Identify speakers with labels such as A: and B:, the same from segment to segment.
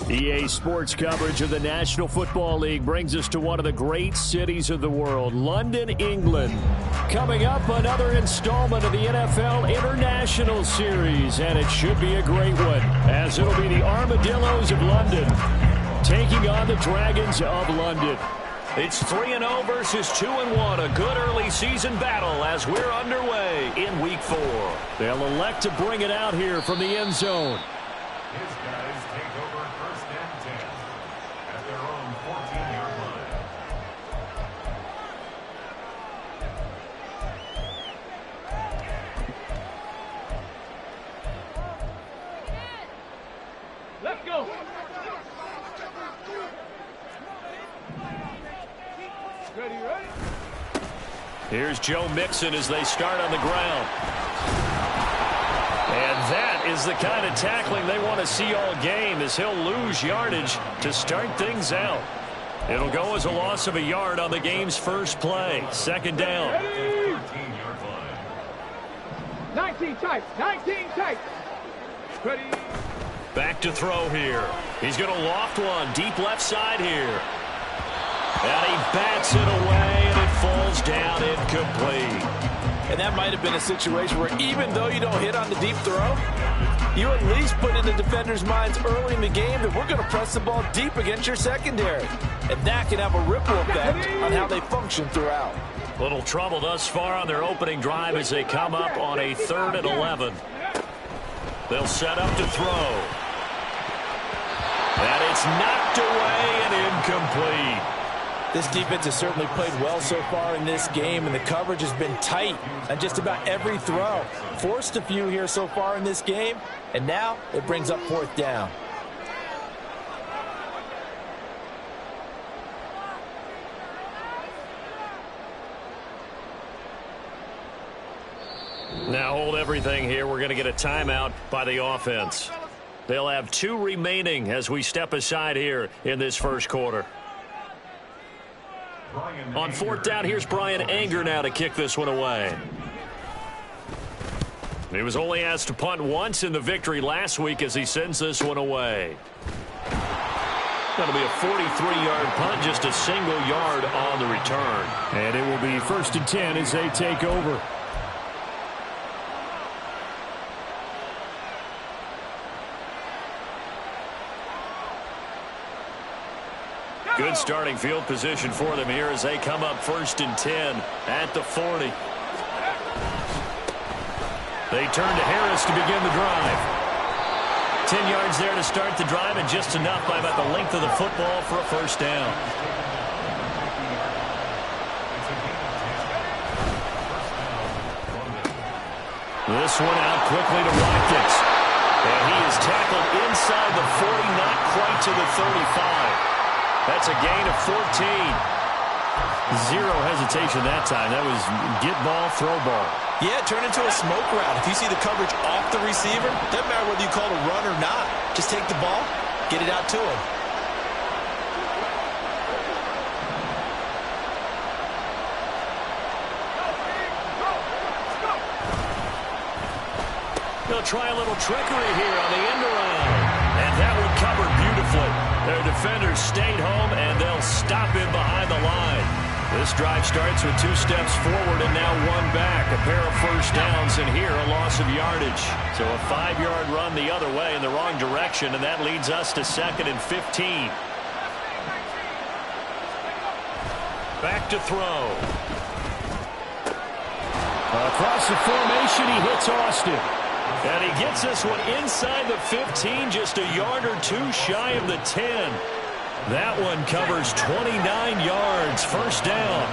A: EA Sports coverage of the National Football League brings us to one of the great cities of the world, London, England. Coming up, another installment of the NFL International Series, and it should be a great one, as it'll be the Armadillos of London taking on the Dragons of London. It's 3-0 versus 2-1, a good early season battle as we're underway in Week 4. They'll elect to bring it out here from the end zone.
B: His guys take over first and 10 at their own 14-yard line.
C: Let's go. Ready?
A: Here's Joe Mixon as they start on the ground. And that is the kind of tackling they want to see all game, as he'll lose yardage to start things out. It'll go as a loss of a yard on the game's first play. Second down.
B: 13-yard line.
C: 19 tight. Ready?
A: Back to throw here. He's going to loft one deep left side here. And he bats it away, and it falls down incomplete.
D: And that might have been a situation where even though you don't hit on the deep throw, you at least put in the defender's minds early in the game that we're going to press the ball deep against your secondary. And that can have a ripple effect on how they function throughout.
A: Little trouble thus far on their opening drive as they come up on a 3rd and 11. They'll set up to throw. And it's knocked away and incomplete.
D: This defense has certainly played well so far in this game, and the coverage has been tight on just about every throw. Forced a few here so far in this game, and now it brings up 4th down.
A: Now hold everything here. We're going to get a timeout by the offense. They'll have 2 remaining as we step aside here in this first quarter. On 4th down, here's Brian Anger now to kick this one away. He was only asked to punt once in the victory last week as he sends this one away. That'll be a 43-yard punt, just a single yard on the return. And it will be 1st and 10 as they take over. Good starting field position for them here as they come up 1st and 10 at the 40. They turn to Harris to begin the drive. 10 yards there to start the drive, and just enough by about the length of the football for a 1st down. This one out quickly to Watkins. And he is tackled inside the 40, not quite to the 35. That's a gain of 14. Zero hesitation that time. That was get ball, throw ball.
D: Yeah, turn into a smoke route. If you see the coverage off the receiver, doesn't matter whether you call it a run or not. Just take the ball, get it out to him.
A: They'll try a little trickery here on the end around. And that one covered beautifully. Their defenders stayed home, and they'll stop him behind the line. This drive starts with 2 steps forward and now 1 back. A pair of 1st downs, and here a loss of yardage. So a 5-yard run the other way in the wrong direction, and that leads us to 2nd and 15. Back to throw. Across the formation, he hits Austin. And he gets this one inside the 15, just a yard or 2 shy of the 10. That one covers 29 yards, 1st down.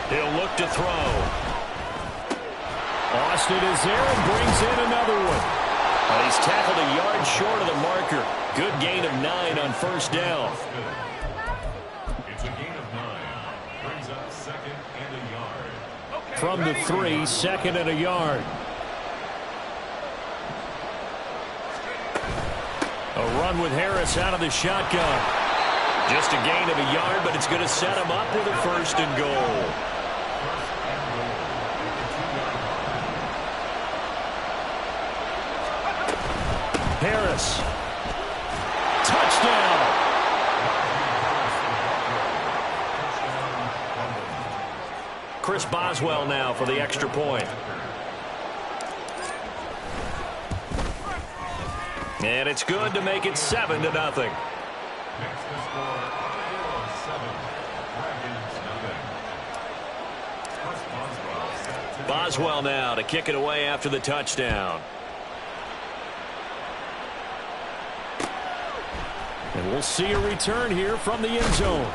A: He'll look to throw. Austin is there and brings in another one. And he's tackled a yard short of the marker. Good gain of 9 on 1st down.
B: It's a gain of 9. Brings up 2nd and a yard.
A: From the 3, 2nd and a yard. A run with Harris out of the shotgun. Just a gain of a yard, but it's going to set him up with a 1st and goal. Harris. Touchdown. Chris Boswell now for the extra point. And it's good to make it 7-0.
B: Next to score, Iowa 7, Dragons nothing. Chris Boswell set to
A: Boswell now to kick it away after the touchdown. And we'll see a return here from the end zone.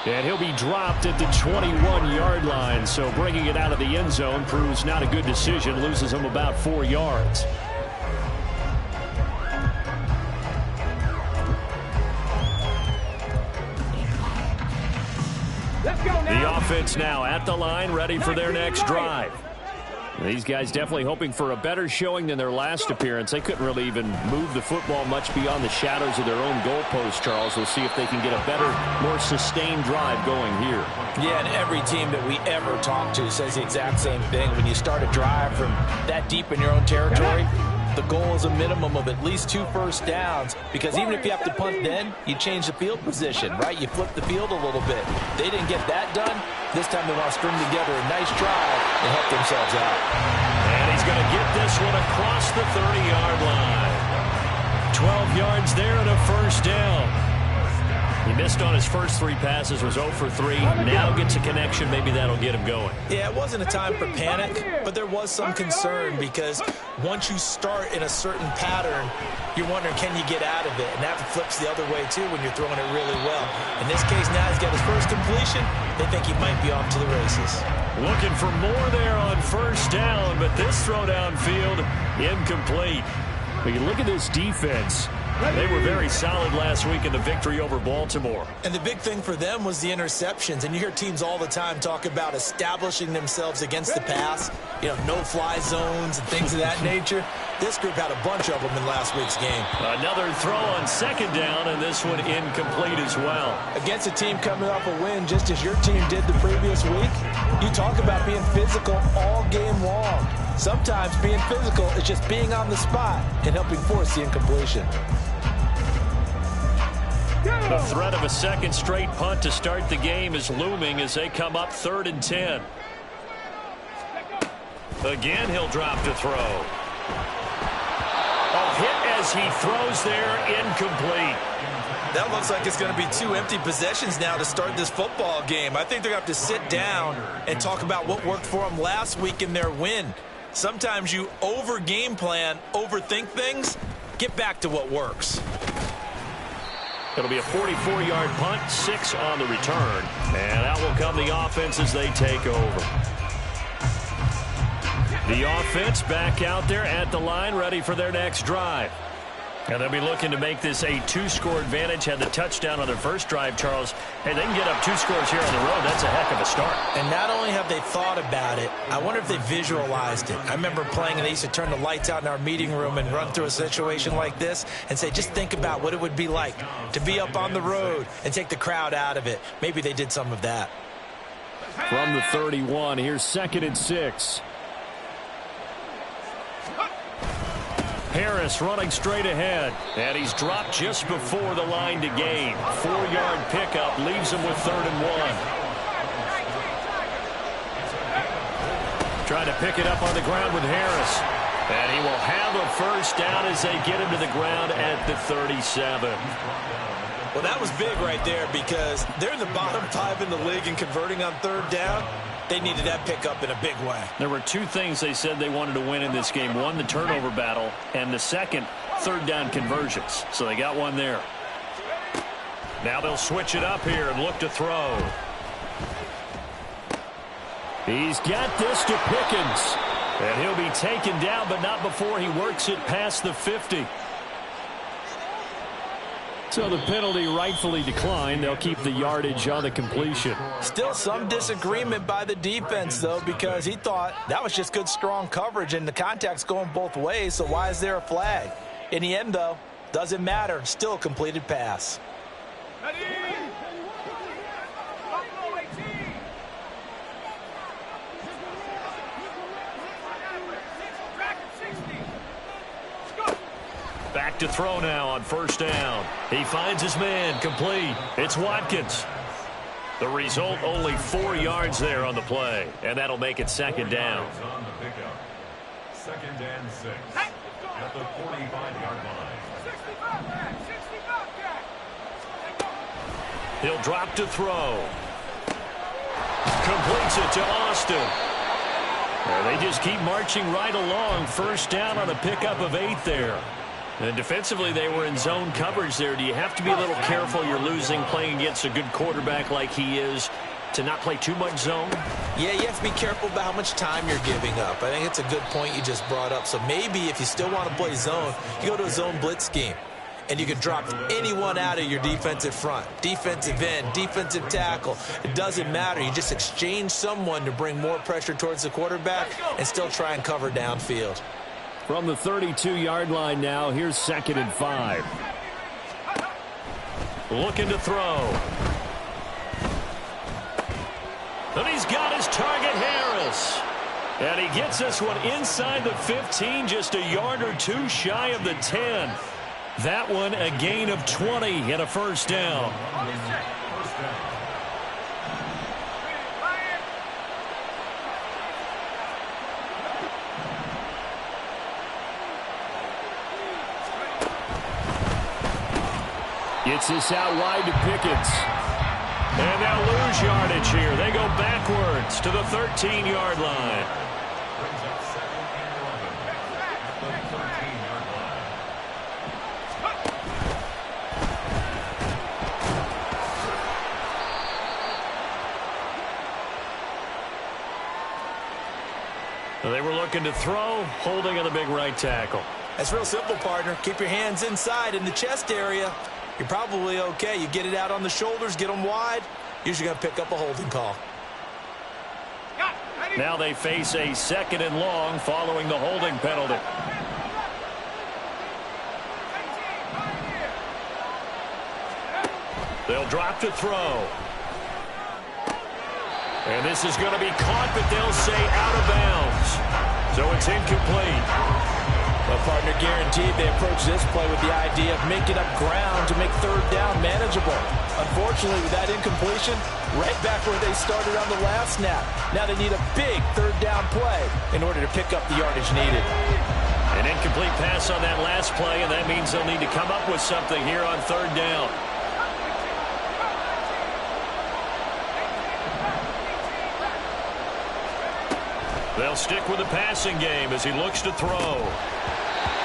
A: And he'll be dropped at the 21-yard line. So bringing it out of the end zone proves not a good decision. Loses him about 4 yards.
C: Let's go now.
A: The offense now at the line, ready for their next drive. These guys definitely hoping for a better showing than their last appearance. They couldn't really even move the football much beyond the shadows of their own goalpost, Charles. We'll see if they can get a better, more sustained drive going here.
D: Yeah, and every team that we ever talk to says the exact same thing. When you start a drive from that deep in your own territory, the goal is a minimum of at least 2 first downs, because even if you have to punt then, you change the field position, right? You flip the field a little bit. They didn't get that done. This time they want to string together a nice drive and help themselves out.
A: And he's going to get this one across the 30-yard line. 12 yards there and a first down. He missed on his first 3 passes, was 0 for 3. Now gets a connection. Maybe that'll get him going.
D: Yeah, it wasn't a time for panic, but there was some concern, because once you start in a certain pattern, you're wondering, can you get out of it? And that flips the other way, too, when you're throwing it really well. In this case, now he's got his first completion. They think he might be off to the races.
A: Looking for more there on first down, but this throw downfield, incomplete. But you look at this defense. They were very solid last week in the victory over Baltimore.
D: And the big thing for them was the interceptions. And you hear teams all the time talk about establishing themselves against the pass, you know, no-fly zones and things of that nature. This group had a bunch of them in last week's game.
A: Another throw on second down, and this one incomplete as well.
D: Against a team coming off a win, just as your team did the previous week, you talk about being physical all game long. Sometimes being physical is just being on the spot and helping force the incompletion.
A: The threat of a second straight punt to start the game is looming as they come up 3rd and 10. Again, he'll drop to throw. A hit as he throws there, incomplete.
D: That looks like it's going to be 2 empty possessions now to start this football game. I think they're going to have to sit down and talk about what worked for them last week in their win. Sometimes you over-game plan, overthink things. Get back to what works.
A: It'll be a 44-yard punt, 6 on the return. And out will come the offense as they take over. The offense back out there at the line, ready for their next drive. And they'll be looking to make this a 2-score advantage. Had the touchdown on their first drive, Charles. Hey, they can get up 2 scores here on the road. That's a heck of a start.
D: And not only have they thought about it, I wonder if they visualized it. I remember playing, and they used to turn the lights out in our meeting room and run through a situation like this and say, just think about what it would be like to be up on the road and take the crowd out of it. Maybe they did some of that.
A: From the 31, here's 2nd and 6. Harris running straight ahead, and he's dropped just before the line to gain. 4-yard pickup leaves him with 3rd and 1. Trying to pick it up on the ground with Harris. And he will have a first down as they get him to the ground at the 37.
D: Well, that was big right there, because they're in the bottom 5 in the league in converting on 3rd down. They needed that pickup in a big way.
A: There were 2 things they said they wanted to win in this game. One, the turnover battle, and the second, 3rd down conversions. So they got one there. Now they'll switch it up here and look to throw. He's got this to Pickens. And he'll be taken down, but not before he works it past the 50. So the penalty rightfully declined. They'll keep the yardage on the completion.
D: Still some disagreement by the defense, though, because he thought that was just good, strong coverage, and the contact's going both ways, so why is there a flag? In the end, though, doesn't matter. Still a completed pass.
A: Back to throw now on first down. He finds his man, complete. It's Watkins. The result, only 4 yards there on the play, and that'll make it second down.
B: On the pickup. 2nd and 6 at the 45-yard line.
C: 65 back, 65 back.
A: He'll drop to throw. Completes it to Austin. They just keep marching right along. First down on a pickup of 8 there. And defensively, they were in zone coverage there. Do you have to be a little careful? You're losing playing against a good quarterback like he is to not play too much zone?
D: Yeah, you have to be careful about how much time you're giving up. I think it's a good point you just brought up. So maybe if you still want to play zone, you go to a zone blitz scheme. And you can drop anyone out of your defensive front. Defensive end, defensive tackle. It doesn't matter. You just exchange someone to bring more pressure towards the quarterback and still try and cover downfield.
A: From the 32-yard line now, here's 2nd and 5. Looking to throw. And he's got his target, Harris. And he gets this one inside the 15, just a yard or 2 shy of the 10. That one a gain of 20 and a first down. Gets this out wide to Pickens. And they'll lose yardage here. They go backwards to the 13-yard line.
B: Brings up 2nd and 11 at the 13-yard line.
A: They were looking to throw, holding on the big right tackle.
D: That's real simple, partner. Keep your hands inside in the chest area. You're probably okay. You get it out on the shoulders, get them wide. Usually going to pick up a holding call.
A: Now they face a 2nd and long following the holding penalty. They'll drop to throw. And this is going to be caught, but they'll say out of bounds. So it's incomplete.
D: Well, partner, guaranteed they approach this play with the idea of making up ground to make 3rd down manageable. Unfortunately, with that incompletion, right back where they started on the last snap. Now they need a big 3rd down play in order to pick up the yardage needed.
A: An incomplete pass on that last play, and that means they'll need to come up with something here on 3rd down. They'll stick with the passing game as he looks to throw.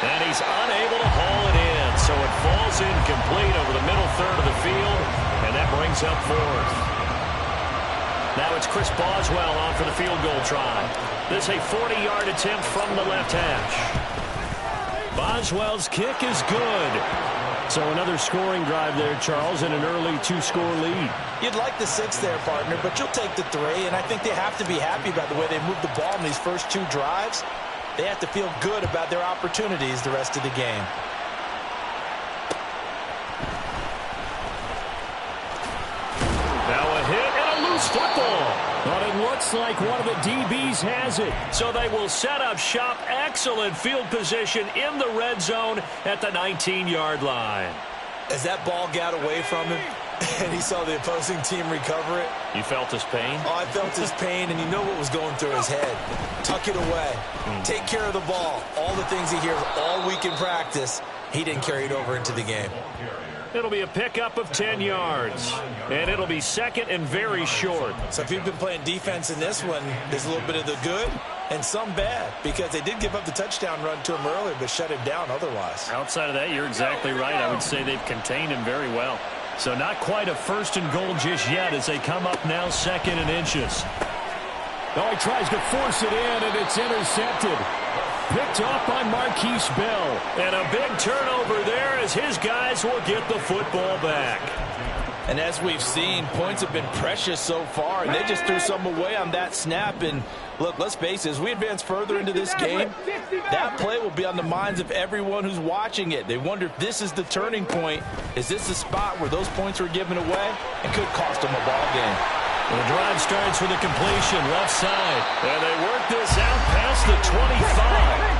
A: And he's unable to haul it in, so it falls incomplete over the middle third of the field, and that brings up 4th. Now it's Chris Boswell on for the field goal try. This is a 40-yard attempt from the left hash. Boswell's kick is good. So another scoring drive there, Charles, and an early 2-score lead.
D: You'd like the 6 there, partner, but you'll take the 3, and I think they have to be happy about the way they moved the ball in these first 2 drives. They have to feel good about their opportunities the rest of the game.
A: Now a hit and a loose football. But it looks like one of the DBs has it. So they will set up shop. Excellent field position in the red zone at the 19-yard line.
D: As that ball got away from him and he saw the opposing team recover it.
A: You felt his pain?
D: Oh, I felt his pain, and you know what was going through his head. Tuck it away. Take care of the ball. All the things he hears all week in practice, he didn't carry it over into the game.
A: It'll be a pickup of 10 yards, and it'll be 2nd and very short.
D: So if you've been playing defense in this one, there's a little bit of the good and some bad, because they did give up the touchdown run to him earlier, but shut him down otherwise.
A: Outside of that, you're exactly right. I would say they've contained him very well. So not quite a 1st and goal just yet as they come up now 2nd and inches. Oh, he tries to force it in, and it's intercepted. Picked off by Marquise Bell. And a big turnover there as his guys will get the football back.
D: And as we've seen, points have been precious so far, and they just threw some away on that snap. And look, let's face it, as we advance further into this game, that play will be on the minds of everyone who's watching it. They wonder if this is the turning point. Is this the spot where those points were given away? It could cost them a ball game.
A: The drive starts with a completion left side. And they work this out past the 25.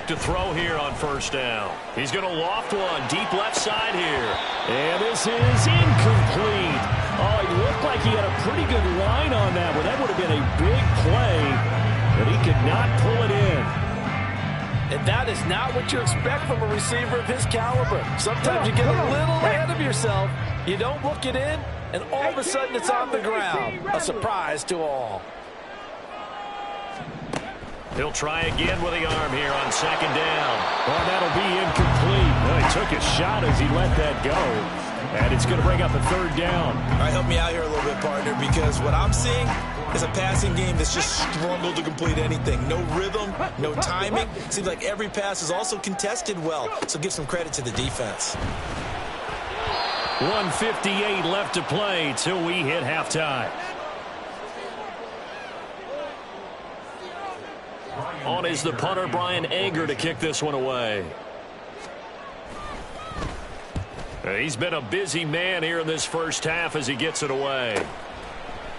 A: to throw here on first down. He's going to loft one deep left side here. And this is incomplete. Oh, he looked like he had a pretty good line on that one. That would have been a big play, but he could not pull it in.
D: And that is not what you expect from a receiver of his caliber. Sometimes you get a little ahead of yourself. You don't look it in, and all of a sudden it's on the ground. A surprise to all.
A: He'll try again with the arm here on second down. Well, that'll be incomplete. Well, he took a shot as he let that go. And it's going to bring up a third down.
E: All right, help me out here a little bit, partner, because what I'm seeing is a passing game that's just struggled to complete anything. No rhythm, no timing. Seems like every pass is also contested well, so give some credit to the defense.
A: 1:58 left to play till we hit halftime. On is the punter, Brian Anger, to kick this one away. He's been a busy man here in this first half as he gets it away.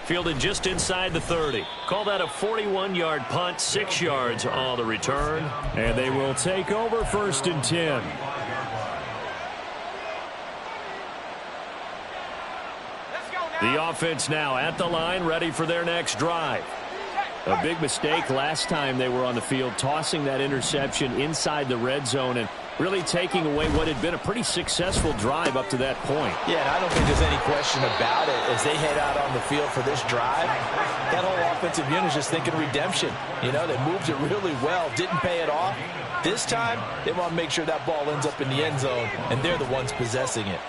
A: Fielded just inside the 30. Call that a 41-yard punt, 6 yards on the return. And they will take over first and 10. The offense now at the line, ready for their next drive. A big mistake last time they were on the field, tossing that interception inside the red zone and really taking away what had been a pretty successful drive up to that point.
D: Yeah, and I don't think there's any question about it. As they head out on the field for this drive, that whole offensive unit is just thinking redemption. You know, they moved it really well, didn't pay it off. This time, they want to make sure that ball ends up in the end zone, and they're the ones possessing it.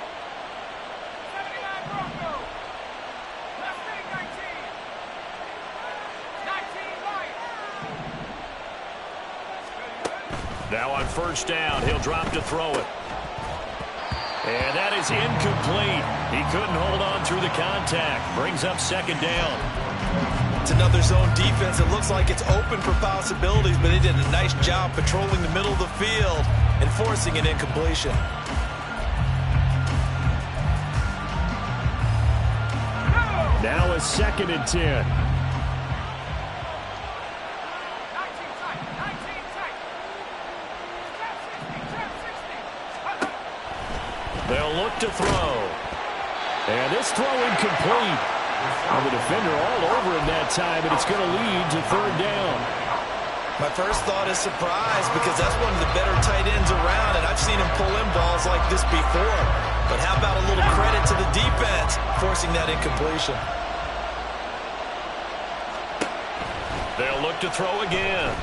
A: Now on first down, he'll drop to throw it. And that is incomplete. He couldn't hold on through the contact. Brings up second down.
E: It's another zone defense. It looks like it's open for possibilities, but they did a nice job patrolling the middle of the field and forcing an incompletion.
A: Now a second and 10. They'll look to throw. And this throw incomplete. And the defender all over him that time, and it's going to lead to third down.
E: My first thought is surprise, because that's one of the better tight ends around, and I've seen him pull in balls like this before. But how about a little credit to the defense forcing that incompletion?
A: They'll look to throw again.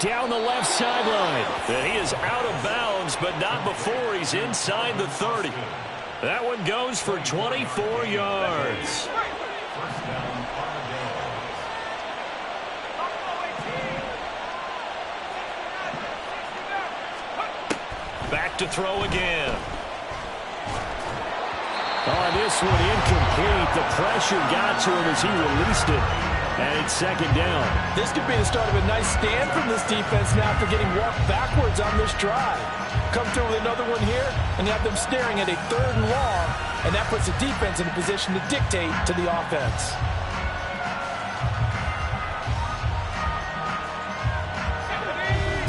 A: Down the left sideline. And he is out of bounds, but not before he's inside the 30. That one goes for 24 yards. Back to throw again. Oh, this one incomplete. The pressure got to him as he released it. And it's second down.
D: This could be the start of a nice stand from this defense now after getting walked backwards on this drive. Come through with another one here, and you have them staring at a third and long, and that puts the defense in a position to dictate to the offense.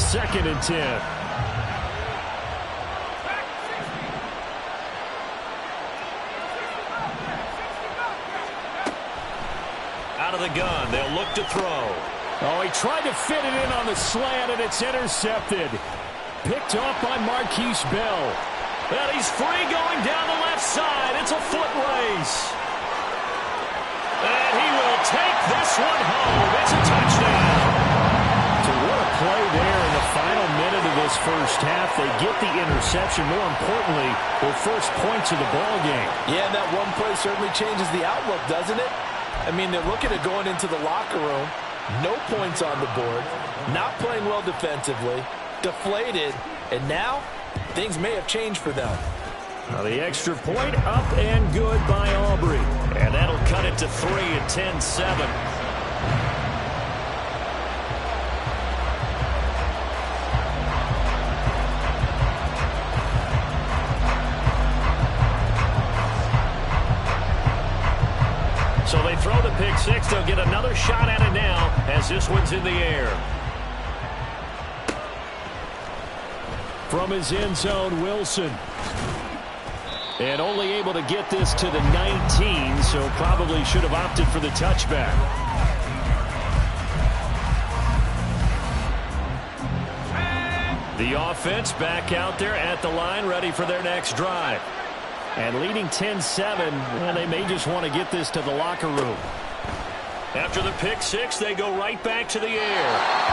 A: Second and 10. Out of the gun, they'll look to throw. Oh, he tried to fit it in on the slant, and it's intercepted. Picked off by Marquise Bell. And he's free going down the left side. It's a foot race. And he will take this one home. It's a touchdown. So what a play there in the final minute of this first half. They get the interception. More importantly, their first points of the ball game.
D: Yeah, and that one play certainly changes the outlook, doesn't it? I mean, they're looking at going into the locker room. No points on the board. Not playing well defensively. Deflated. And now, things may have changed for them.
A: Now the extra point up and good by Aubrey. And that'll cut it to 3 at 10-7. So they throw the pick six. They'll get another shot at it now as this one's in the air. From his end zone, Wilson. And only able to get this to the 19, so probably should have opted for the touchback. The offense back out there at the line, ready for their next drive. And leading 10-7, well, they may just want to get this to the locker room. After the pick six, they go right back to the air.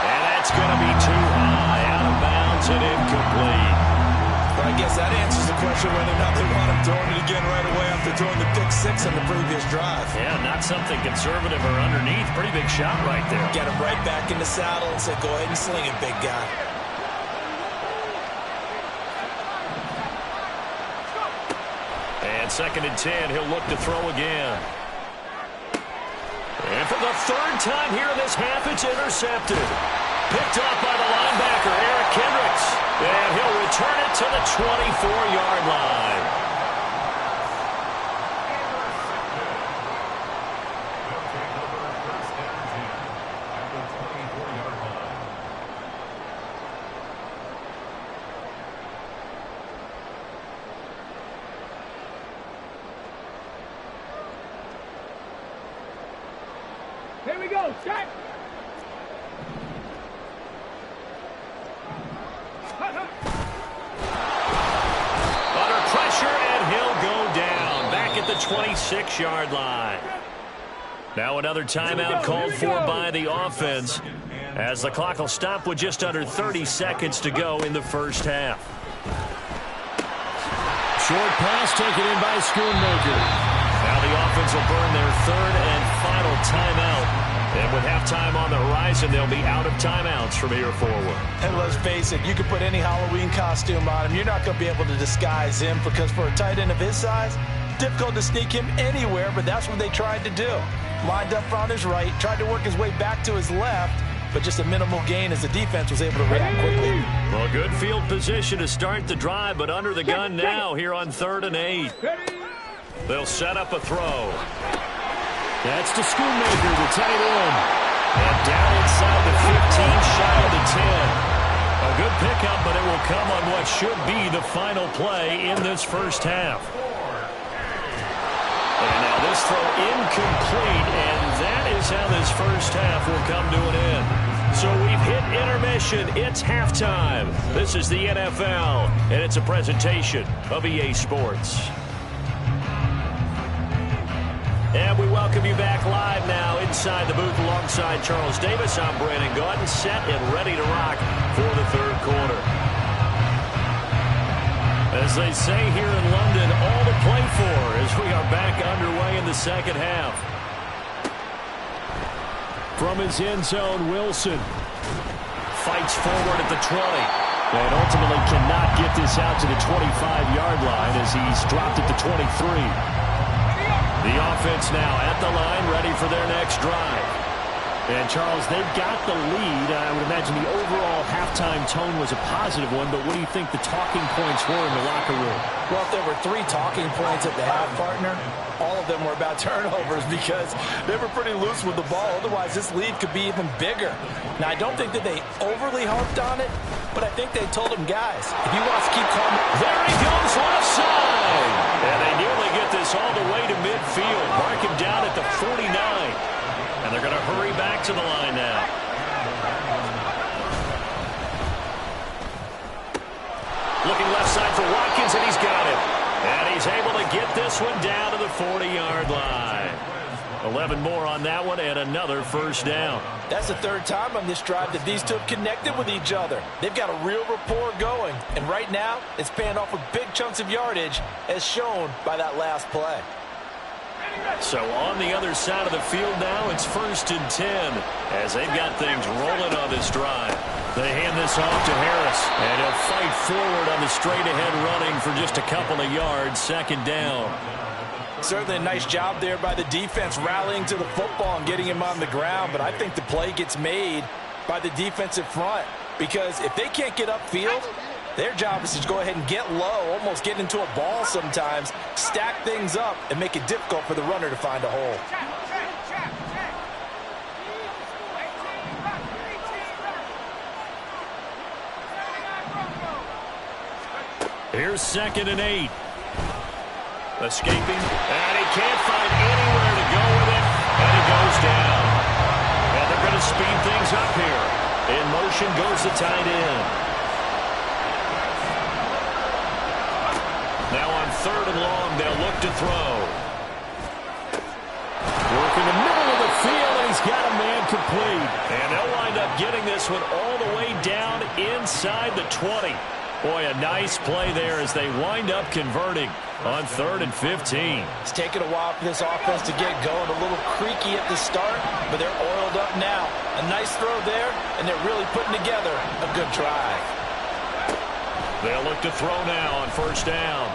A: And that's going to be too high, out of bounds and incomplete.
E: Well, I guess that answers the question whether or not they want him throwing it again right away after throwing the pick six on the previous drive.
A: Yeah, not something conservative or underneath. Pretty big shot right there.
E: Get him right back in the saddle and say, go ahead and sling it, big guy.
A: And 2nd and 10, he'll look to throw again. And for the 3rd time here in this half, it's intercepted. Picked off by the linebacker, Eric Kendricks. And he'll return it to the 24-yard line.
C: Here we go, set!
A: Under pressure, and he'll go down. Back at the 26-yard line. Now another timeout called for by the offense, as the clock will stop with just under 30 seconds to go in the first half. Short pass taken in by Schoonmaker. Now the offense will burn their 3rd and final timeout. And with halftime on the horizon, they'll be out of timeouts from here forward.
E: And let's face it, you can put any Halloween costume on him. You're not going to be able to disguise him because for a tight end of his size, difficult to sneak him anywhere, but that's what they tried to do. Lined up on his right, tried to work his way back to his left, but just a minimal gain as the defense was able to react quickly.
A: Well, good field position to start the drive, but under the gun now here on 3rd and 8. They'll set up a throw. That's to Schoonmaker, the tight end. And down inside the 15, shy of the 10. A good pickup, but it will come on what should be the final play in this first half. And now this throw incomplete, and that is how this first half will come to an end. So we've hit intermission. It's halftime. This is the NFL, and it's a presentation of EA Sports. And we welcome you back live now inside the booth alongside Charles Davis. I'm Brandon Gaudin, set and ready to rock for the 3rd quarter. As they say here in London, all to play for as we are back underway in the 2nd half. From his end zone, Wilson fights forward at the 20. And ultimately cannot get this out to the 25-yard line as he's dropped at the 23. The offense now at the line, ready for their next drive. And, Charles, they've got the lead. I would imagine the overall halftime tone was a positive one, but what do you think the talking points were in the locker room?
E: Well, if there were 3 talking points at the half, partner, all of them were about turnovers because they were pretty loose with the ball. Otherwise, this lead could be even bigger. Now, I don't think that they overly harped on it, but I think they told him, guys, if he wants to keep calm.
A: There he goes, left side. And they nearly get this all the way to midfield. Mark him down at the 49. And they're going to hurry back to the line now. Looking left side for Watkins, and he's got it. And he's able to get this one down to the 40-yard line. 11 more on that one, and another first down.
E: That's the 3rd time on this drive that these two have connected with each other. They've got a real rapport going. And right now, it's paying off with big chunks of yardage, as shown by that last play.
A: So on the other side of the field now, it's 1st and 10 as they've got things rolling on this drive. They hand this off to Harris, and he'll fight forward on the straight-ahead running for just a couple of yards, 2nd down.
E: Certainly a nice job there by the defense rallying to the football and getting him on the ground, but I think the play gets made by the defensive front because if they can't get upfield, their job is to go ahead and get low, almost get into a ball sometimes, stack things up, and make it difficult for the runner to find a hole.
A: Here's 2nd and 8. Escaping, and he can't find anywhere to go with it, and it goes down. And they're going to speed things up here. In motion goes the tight end. Now on 3rd and long, they'll look to throw. Work in the middle of the field, and he's got a man complete. And they'll wind up getting this one all the way down inside the 20. Boy, a nice play there as they wind up converting on 3rd and 15.
D: It's taken a while for this offense to get going. A little creaky at the start, but they're oiled up now. A nice throw there, and they're really putting together a good drive.
A: They'll look to throw now on 1st down.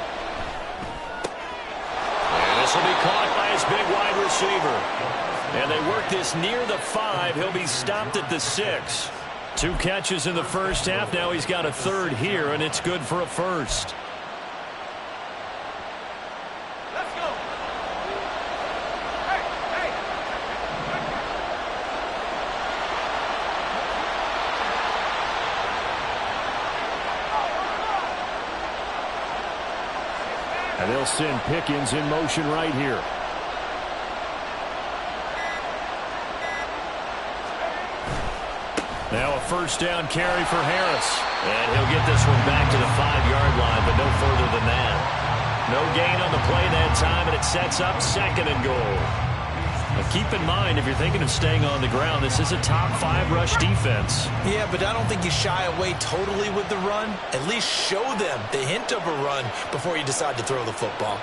A: And this will be caught by his big wide receiver. And they work this near the 5. He'll be stopped at the 6. 2 catches in the 1st half. Now he's got a 3rd here, and it's good for a 1st.
C: Let's go. Hey, hey.
A: And they'll send Pickens in motion right here. Now a 1st down carry for Harris. And he'll get this one back to the 5-yard line, but no further than that. No gain on the play that time, and it sets up 2nd and goal. Now keep in mind, if you're thinking of staying on the ground, this is a top 5 rush defense.
E: Yeah, but I don't think you shy away totally with the run. At least show them the hint of a run before you decide to throw the football.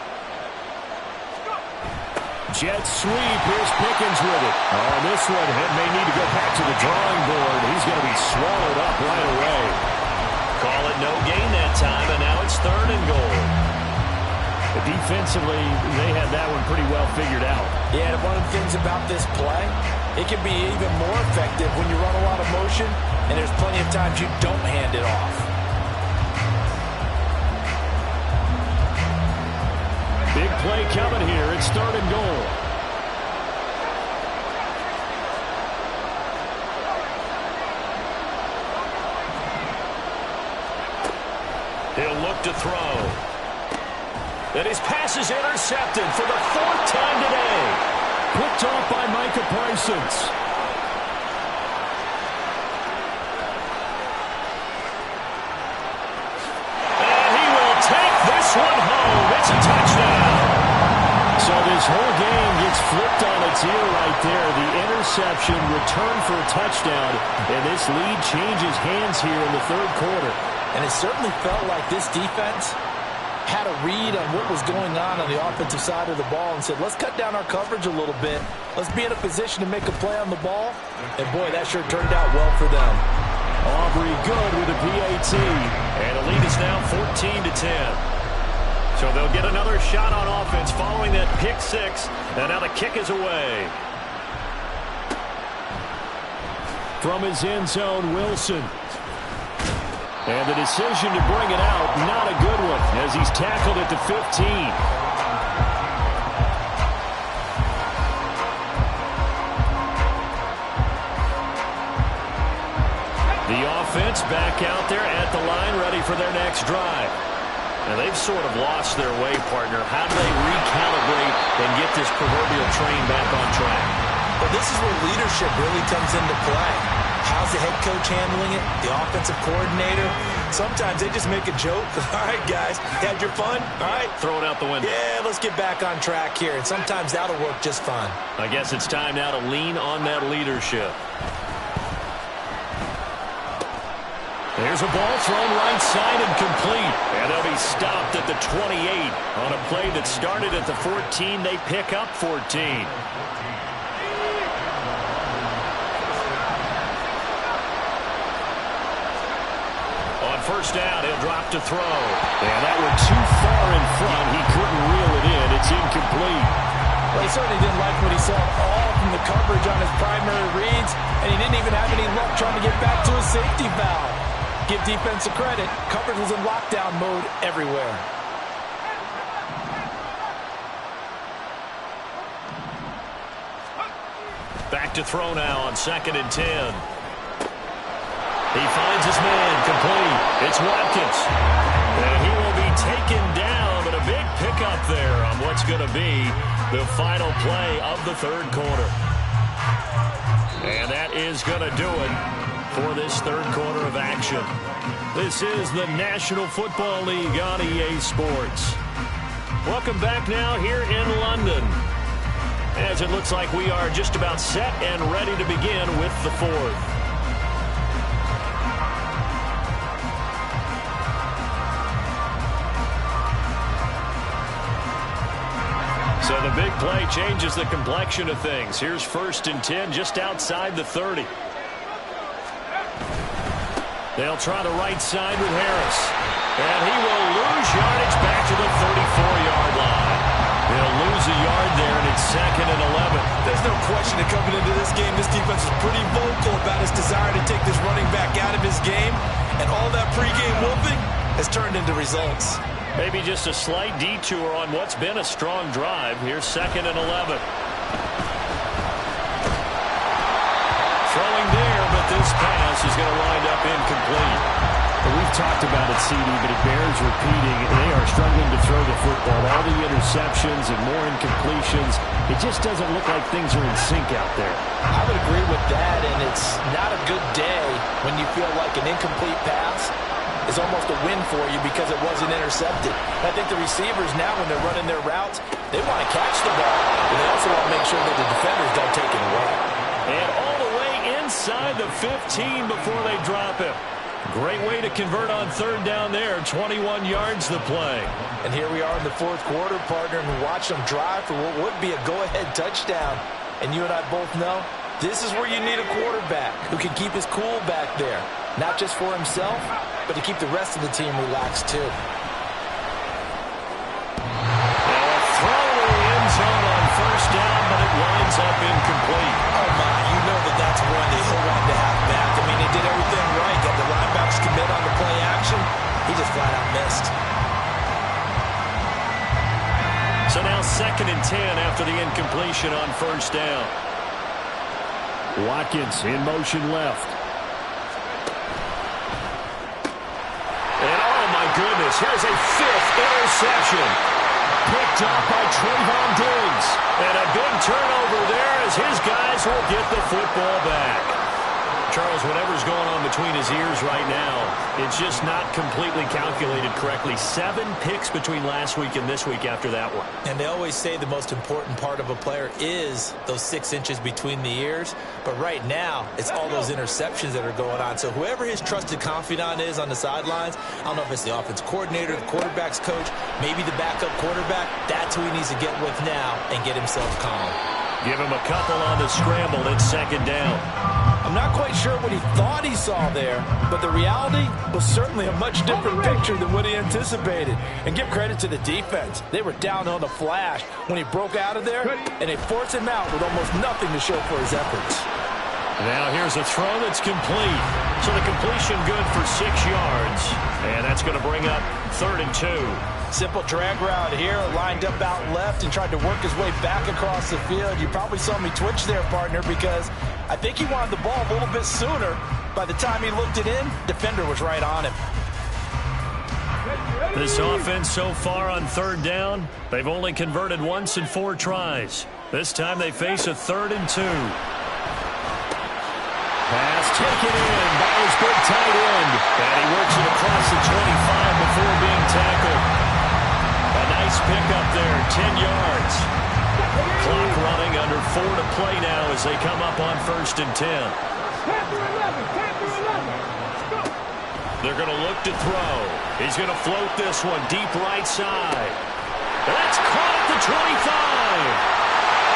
A: Jet sweep. Here's Pickens with it. Oh, this one may need to go back to the drawing board. He's going to be swallowed up right away. Call it no gain that time, and now it's 3rd and goal. But defensively, they had that one pretty well figured out.
D: Yeah, and one of the things about this play, it can be even more effective when you run a lot of motion, and there's plenty of times you don't hand it off.
A: Big play coming here. It's 3rd and goal. He'll look to throw. And his pass is intercepted for the 4th time today. Picked off by Micah Parsons. And he will take this one home. It's a touchdown. So this whole game gets flipped on its ear right there. The interception returned for a touchdown. And this lead changes hands here in the 3rd quarter.
D: And it certainly felt like this defense had a read on what was going on the offensive side of the ball and said, let's cut down our coverage a little bit. Let's be in a position to make a play on the ball. And, boy, that sure turned out well for them.
A: Aubrey good with a PAT. And the lead is now 14-10. So they'll get another shot on offense following that pick 6. And now the kick is away. From his end zone, Wilson. And the decision to bring it out, not a good one, as he's tackled at the 15. The offense back out there at the line, ready for their next drive. And they've sort of lost their way, partner. How do they recalibrate and get this proverbial train back on track?
E: Well, this is where leadership really comes into play. How's the head coach handling it? The offensive coordinator? Sometimes they just make a joke. All right, guys, had your fun? All right.
A: Throw it out the window.
E: Yeah, let's get back on track here. And sometimes that'll work just fine.
A: I guess it's time now to lean on that leadership. There's a ball thrown right side and complete. And they'll be stopped at the 28 on a play that started at the 14. They pick up 14. On 1st down, he'll drop to throw. And that one too far in front. He couldn't reel it in. It's incomplete.
D: Well, he certainly didn't like what he saw all from the coverage on his primary reads, and he didn't even have any luck trying to get back to his safety valve. Give defense a credit. Coverage was in lockdown mode everywhere.
A: Back to throw now on 2nd and 10. He finds his man complete. It's Watkins. And he will be taken down, but a big pickup there on what's going to be the final play of the third quarter. And that is going to do it for this third quarter of action. This is the National Football League on EA Sports. Welcome back now here in London, as it looks like we are just about set and ready to begin with the fourth. So the big play changes the complexion of things. Here's 1st and 10 just outside the 30. They'll try the right side with Harris. And he will lose yardage back to the 34-yard line. They'll lose a yard there, and it's 2nd and 11.
E: There's no question that coming into this game, this defense is pretty vocal about its desire to take this running back out of his game. And all that pregame whooping has turned into results.
A: Maybe just a slight detour on what's been a strong drive. Here's 2nd and 11. Throwing there, but this pass is going to wind up incomplete.
F: Well, we've talked about it, CD, but it bears repeating. They are struggling to throw the football. All the interceptions and more incompletions. It just doesn't look like things are in sync out there.
D: I would agree with that, and it's not a good day when you feel like an incomplete pass is almost a win for you because it wasn't intercepted. I think the receivers now, when they're running their routes, they want to catch the ball, but they also want to make sure that the defenders don't take it away.
A: And all the way inside the 15 before they drop it. Great way to convert on 3rd down there. 21 yards the play.
D: And here we are in the 4th quarter, partner, and we watch them drive for what would be a go-ahead touchdown. And you and I both know this is where you need a quarterback who can keep his cool back there. Not just for himself, but to keep the rest of the team relaxed too.
A: A throw in the end zone on 1st down, but it winds up incomplete.
E: Oh, my, you know that's one that he'll want to have back. I mean, they did everything right. Got the linebackers commit on the play action. He just flat out missed.
A: So now 2nd and 10 after the incompletion on 1st down.
F: Watkins in motion left.
A: And oh my goodness, here's a 5th interception. Picked up by Trayvon Diggs. And a big turnover there as his guys will get the football back. Charles, whatever's going on between his ears right now, it's just not completely calculated correctly. 7 picks between last week and this week after that one.
E: And they always say the most important part of a player is those 6 inches between the ears. But right now, it's all those interceptions that are going on. So whoever his trusted confidant is on the sidelines, I don't know if it's the offense coordinator, the quarterback's coach, maybe the backup quarterback, that's who he needs to get with now and get himself calm.
A: Give him a couple on the scramble. It's 2nd down.
D: I'm not quite sure what he thought he saw there, but the reality was certainly a much different picture than what he anticipated. And give credit to the defense. They were down on the flash when he broke out of there, and they forced him out with almost nothing to show for his efforts.
A: Now here's a throw that's complete. So the completion good for 6 yards. And that's going to bring up 3rd and 2.
D: Simple drag route here, lined up out left and tried to work his way back across the field. You probably saw me twitch there, partner, because I think he wanted the ball a little bit sooner. By the time he looked it in, defender was right on him.
A: This offense so far on 3rd down, they've only converted once in 4 tries. This time they face a 3rd and 2. Pass taken in by his big tight end. And he works it across the 25 before being tackled. A nice pickup there, 10 yards. Clock running, under 4 to play now as they come up on 1st and 10. They're going to look to throw. He's going to float this one deep right side. That's caught at the 25.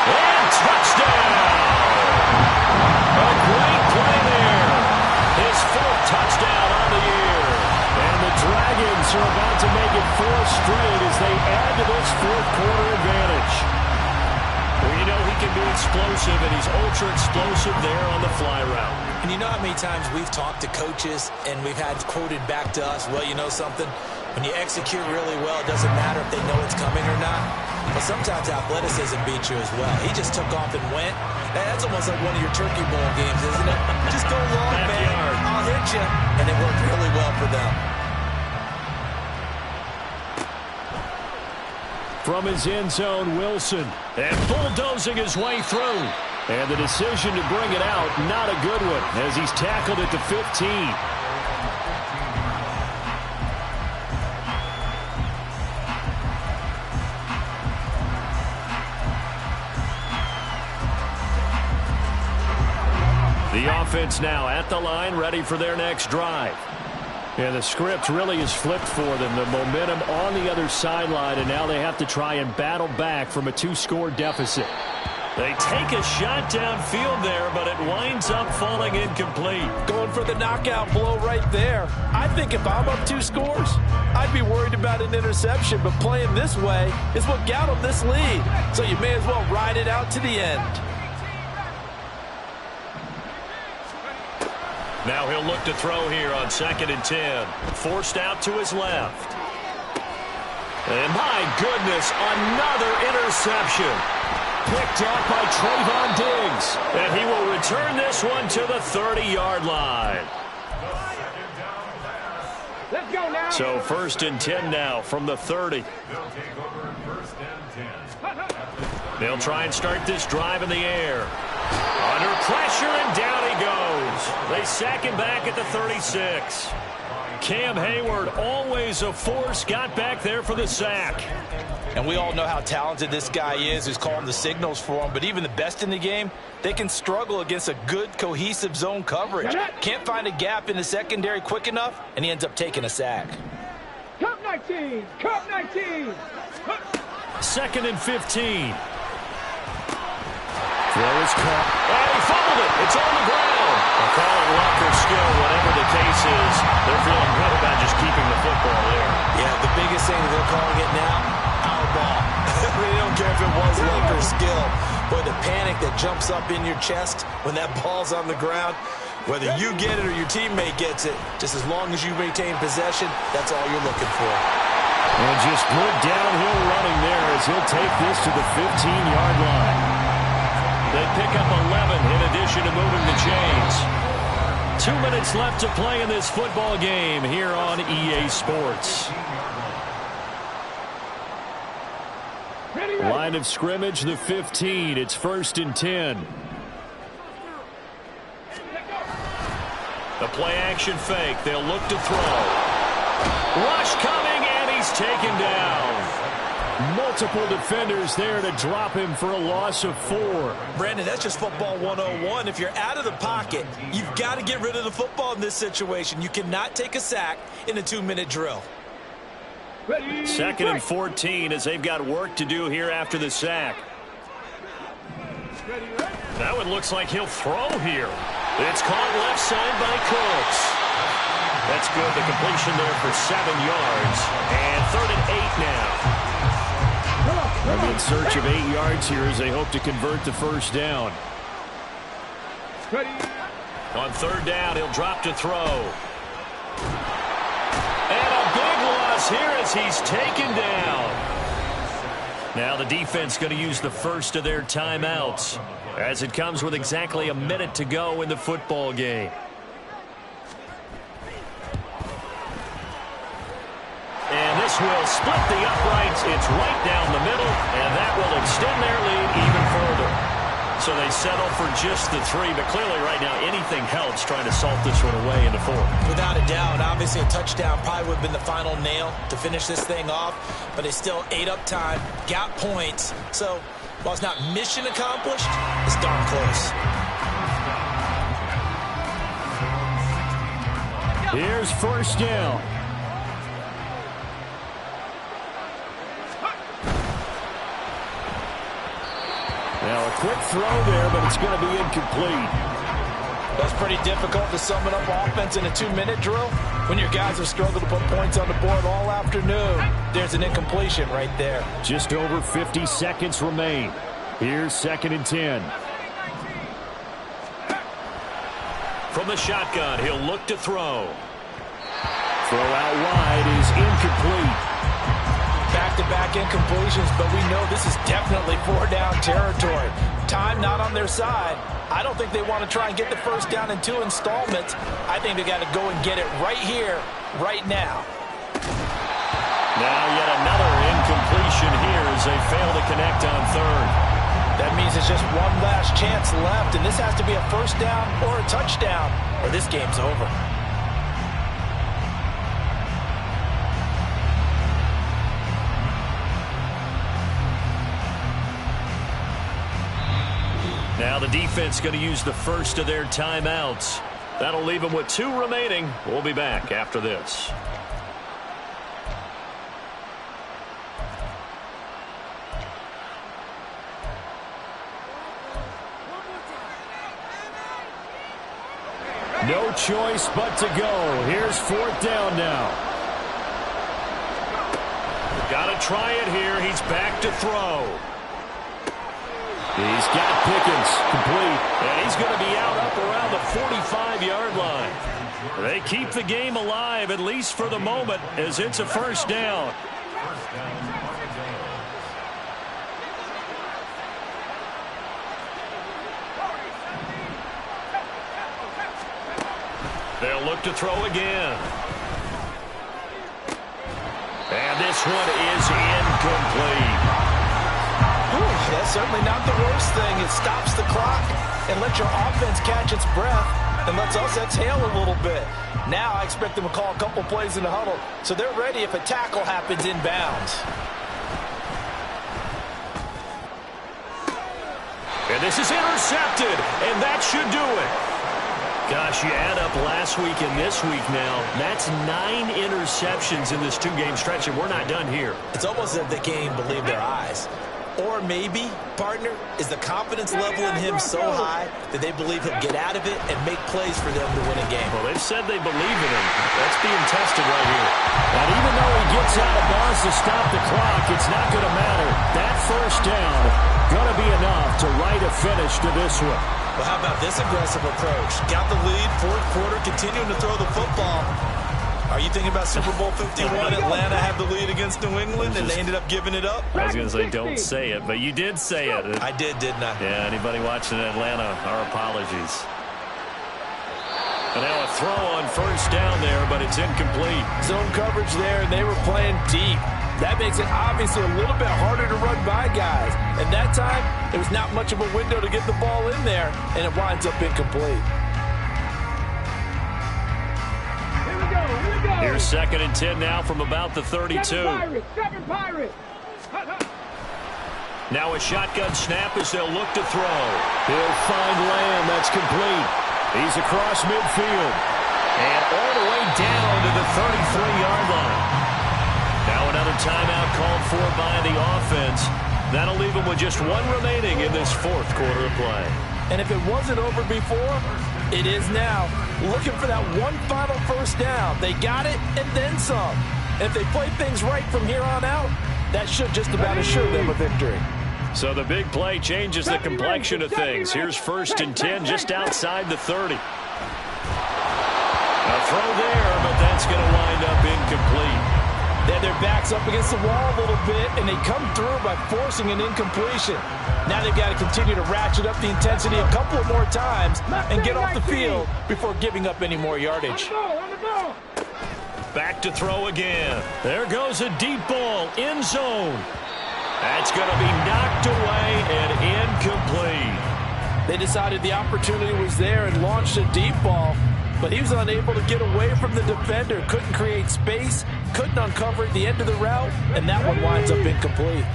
A: And touchdown! A great play there. His 4th touchdown on the year. And the Dragons are about to make it 4 straight as they add to this 4th quarter advantage. Well, you know he can be explosive, and he's ultra explosive there on the fly route.
E: And you know how many times we've talked to coaches and we've had quoted back to us, well, you know something? When you execute really well, it doesn't matter if they know it's coming or not. But sometimes athleticism beats you as well. He just took off and went. That's almost like one of your Turkey Bowl games, isn't it? Just go long, man. I'll hit you. And it worked really well for them.
A: From his end zone, Wilson. And bulldozing his way through. And the decision to bring it out, not a good one, as he's tackled at the 15. The offense now at the line, ready for their next drive. And the script really is flipped for them. The momentum on the other sideline, and now they have to try and battle back from a 2-score deficit. They take a shot downfield there, but it winds up falling incomplete.
D: Going for the knockout blow right there. I think if I'm up 2 scores, I'd be worried about an interception, but playing this way is what got them this lead. So you may as well ride it out to the end.
A: Now he'll look to throw here on 2nd and 10. Forced out to his left. And my goodness, another interception. Picked up by Trayvon Diggs. And he will return this one to the 30-yard line.
C: Let's go now.
A: So 1st and 10 now from the 30.
B: They'll take over 1st and 10.
A: They'll try and start this drive in the air. Under pressure, and down he goes. They sack him back at the 36. Cam Hayward, always a force, got back there for the sack.
D: And we all know how talented this guy is, who's calling the signals for him. But even the best in the game, they can struggle against a good, cohesive zone coverage. Can't find a gap in the secondary quick enough, and he ends up taking a sack.
C: Cup 19. Cup 19.
A: 2nd and 15. Throw is caught. And he fumbled it. It's on the ground. They'll call it luck or skill, whatever the case is. They're feeling good about just keeping the football there.
E: Yeah, the biggest thing that they're calling it now, our ball. They don't care if it was luck or skill. Boy, the panic that jumps up in your chest when that ball's on the ground, whether you get it or your teammate gets it, just as long as you maintain possession, that's all you're looking for.
A: And just good downhill running there as he'll take this to the 15-yard line. They pick up 11 in addition to moving the chains. 2 minutes left to play in this football game here on EA Sports. Line of scrimmage, the 15. It's 1st and 10. The play action fake. They'll look to throw. Rush coming, and he's taken down. Multiple defenders there to drop him for a loss of 4.
E: Brandon, that's just football 101. If you're out of the pocket, you've got to get rid of the football in this situation. You cannot take a sack in a 2-minute drill.
A: 2nd and 14 as they've got work to do here after the sack. That one looks like he'll throw here. It's caught left side by Cooks. That's good. The completion there for 7 yards. And 3rd and 8 now. They'll be in search of 8 yards here as they hope to convert the first down. On 3rd down, he'll drop to throw. And a big loss here as he's taken down. Now the defense going to use the first of their timeouts as it comes with exactly a minute to go in the football game. And this will split the uprights. It's right down the middle, and that will extend their lead even further. So they settle for just the 3, but clearly right now anything helps trying to salt this one away into 4.
E: Without a doubt, obviously a touchdown probably would have been the final nail to finish this thing off, but they still ate up time, got points. So while it's not mission accomplished, it's darn close.
A: Here's 1st down. Now a quick throw there, but it's going to be incomplete.
D: That's pretty difficult to sum it up offense in a 2-minute drill when your guys have struggled to put points on the board all afternoon. There's an incompletion right there.
A: Just over 50 seconds remain. Here's 2nd and 10. From the shotgun, he'll look to throw. Throw out wide is incomplete.
D: Back-to-back incompletions, but we know this is definitely 4-down territory. Time not on their side. I don't think they want to try and get the first down in 2 installments. I think they got to go and get it right here, right now.
A: Now yet another incompletion. interception here as they fail to connect on third.
D: That means it's just one last chance left, and this has to be a first down or a touchdown, or this game's over.
A: Now the defense going to use the first of their timeouts. That'll leave them with 2 remaining. We'll be back after this. No choice but to go. Here's 4th down now. Got to try it here. He's back to throw. He's got Pickens complete, and he's going to be out up around the 45-yard line. They keep the game alive, at least for the moment, as it's a first down. They'll look to throw again. And this one is incomplete.
D: That's certainly not the worst thing. It stops the clock and lets your offense catch its breath and lets us exhale a little bit. Now I expect them to call a couple plays in the huddle, so they're ready if a tackle happens inbounds.
A: And this is intercepted, and that should do it. Gosh, you add up last week and this week now, that's 9 interceptions in this 2-game stretch, and we're not done here.
E: It's almost as if they can't even believe their eyes. Or maybe, partner, is the confidence level in him so high that they believe he'll get out of it and make plays for them to win a game.
A: Well, they've said they believe in him. That's being tested right here. And even though he gets out of bounds to stop the clock, it's not going to matter. That first down going to be enough to write a finish to this one.
E: Well, how about this aggressive approach? Got the lead, 4th quarter, continuing to throw the football. Are you thinking about Super Bowl 51? Atlanta had the lead against New England, and they ended up giving it up?
A: I was going to say don't say it, but you did say it.
E: I did, didn't I?
A: Yeah, anybody watching Atlanta, our apologies. And now a throw on first down there, but it's incomplete.
D: Zone coverage there, and they were playing deep. That makes it obviously a little bit harder to run by guys. And that time, there was not much of a window to get the ball in there, and it winds up incomplete.
A: Here's 2nd and 10 now from about the 32.
C: Seven Pirates.
A: Now a shotgun snap as they'll look to throw. He'll find Lamb. That's complete. He's across midfield. And all the way down to the 33-yard line. Now another timeout called for by the offense. That'll leave them with just 1 remaining in this 4th quarter of play.
D: And if it wasn't over before, it is now. Looking for that one final first down. They got it and then some. And if they play things right from here on out, that should just about assure them a victory.
A: So the big play changes the complexion of things. Here's 1st and 10 just outside the 30. A throw there, but that's going to wind up incomplete.
D: They had their backs up against the wall a little bit, and they come through by forcing an incompletion. Now they've got to continue to ratchet up the intensity a couple of more times and get off the field before giving up any more yardage.
A: Back to throw again. There goes a deep ball, end zone. That's going to be knocked away and incomplete.
D: They decided the opportunity was there and launched a deep ball, but he was unable to get away from the defender. Couldn't create space, couldn't uncover at the end of the route, and that one winds up incomplete.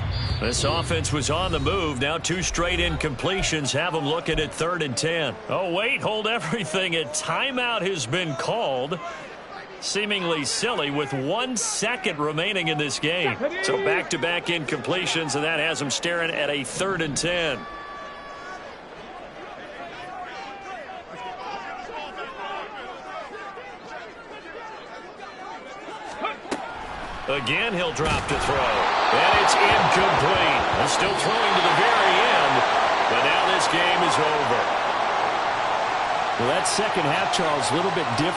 A: This offense was on the move. Now 2 straight incompletions have them looking at 3rd and 10. Oh, wait, hold everything. A timeout has been called. Seemingly silly with 1 second remaining in this game. So back-to-back incompletions, and that has them staring at a 3rd and 10. Again, he'll drop to throw. And it's incomplete. He's still throwing to the very end, but now this game is over. Well, that second half, Charles, a little bit different.